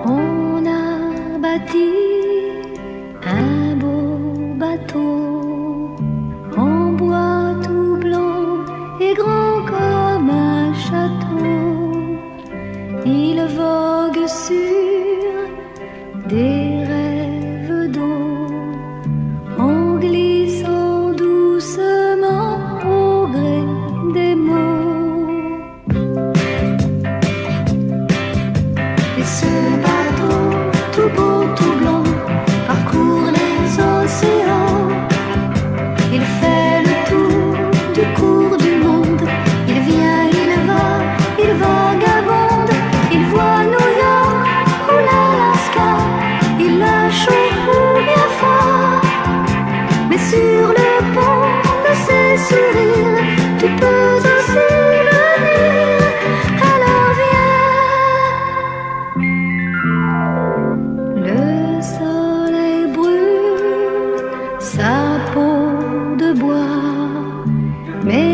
On a bâti un beau bateau en bois tout blanc et grand comme un château. Il vogue sur des rêves d'eau en glissant doucement au gré des mots. Et ce bateau tout beau, tout blanc parcourt les océans. Il fait le tour du cours du monde. Il vient, il va, il vagabonde. Il voit New York ou l'Alaska. Il a chaud ou bien froid. Mais sur le pont de ses sourires, tu peux aussi venir. Alors viens. Le soleil brûle sa peau de bois, mais